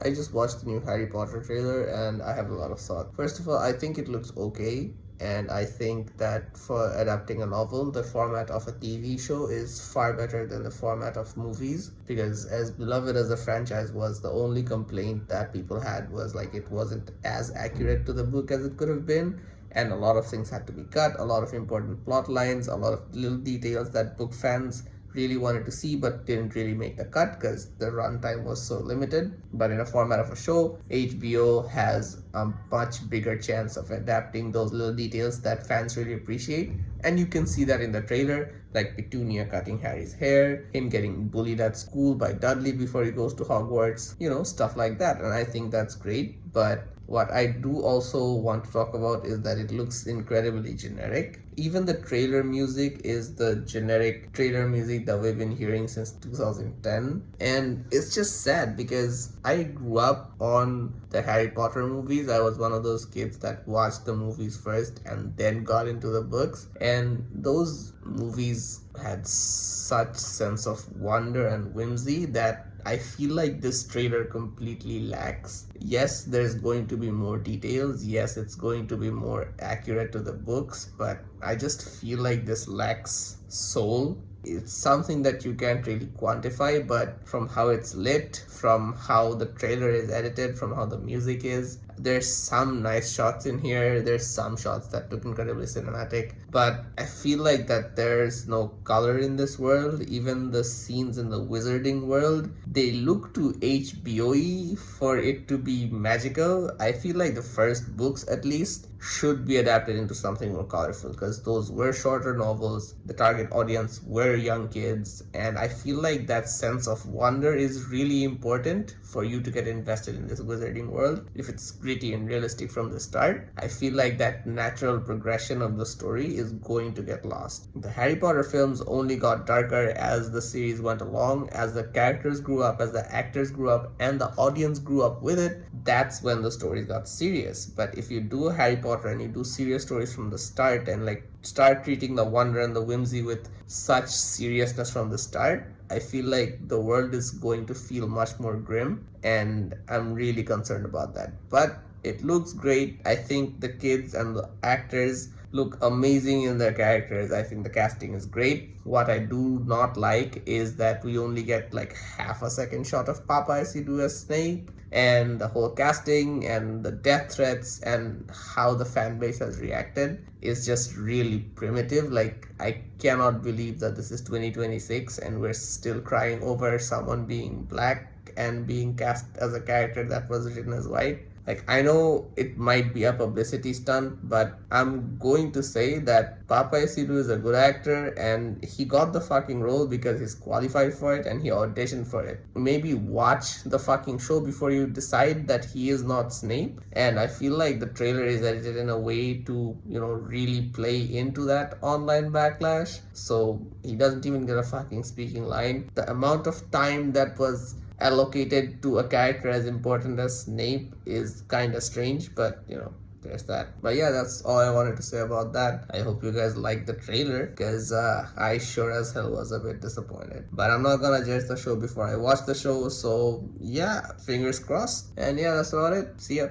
I just watched the new Harry Potter trailer and I have a lot of thoughts. First of all, I think it looks okay. And I think that for adapting a novel, the format of a TV show is far better than the format of movies. Because as beloved as the franchise was, the only complaint that people had was like it wasn't as accurate to the book as it could have been. And a lot of things had to be cut, a lot of important plot lines, a lot of little details that book fans really wanted to see but didn't really make the cut because the runtime was so limited. But in a format of a show, HBO has a much bigger chance of adapting those little details that fans really appreciate. And you can see that in the trailer, like Petunia cutting Harry's hair, him getting bullied at school by Dudley before he goes to Hogwarts, stuff like that. And I think that's great. But what I do also want to talk about is that it looks incredibly generic. Even the trailer music is the generic trailer music that we've been hearing since 2010. And it's just sad because I grew up on the Harry Potter movies. I was one of those kids that watched the movies first and then got into the books. And those movies had such sense of wonder and whimsy that I feel like this trailer completely lacks. Yes, there's going to be more details. Yes, it's going to be more accurate to the books, but I just feel like this lacks soul. It's something that you can't really quantify, but from how it's lit, from how the trailer is edited, from how the music is, there's some nice shots in here. There's some shots that look incredibly cinematic, but I feel like that there's no color in this world. Even the scenes in the wizarding world, they look too HBO-y for it to be magical. I feel like the first books at least should be adapted into something more colorful because those were shorter novels. The target audience were young kids, and I feel like that sense of wonder is really important for you to get invested in this wizarding world. If it's gritty and realistic from the start, I feel like that natural progression of the story is going to get lost. The Harry Potter films only got darker as the series went along, as the characters grew up, as the actors grew up, and the audience grew up with it. That's when the stories got serious. But if you do a Harry Potter and you do serious stories from the start and like start treating the wonder and the whimsy with such seriousness from the start, I feel like the world is going to feel much more grim, and I'm really concerned about that. But it looks great. I think the kids and the actors look amazing in their characters. I think the casting is great. What I do not like is that we only get like half a second shot of Papa Isidore as Snape, and the whole casting and the death threats and how the fan base has reacted is just really primitive. Like, I cannot believe that this is 2026 and we're still crying over someone being black and being cast as a character that was written as white. Like, I know it might be a publicity stunt, but I'm going to say that Papa Isidore is a good actor and he got the fucking role because he's qualified for it and he auditioned for it. Maybe watch the fucking show before you decide that he is not Snape. And I feel like the trailer is edited in a way to, really play into that online backlash. So he doesn't even get a fucking speaking line. The amount of time that was allocated to a character as important as Snape is kind of strange, but there's that. But yeah, that's all I wanted to say about that. I hope you guys liked the trailer because I sure as hell was a bit disappointed. But I'm not gonna judge the show before I watch the show, so yeah, fingers crossed. And yeah, that's about it. See ya.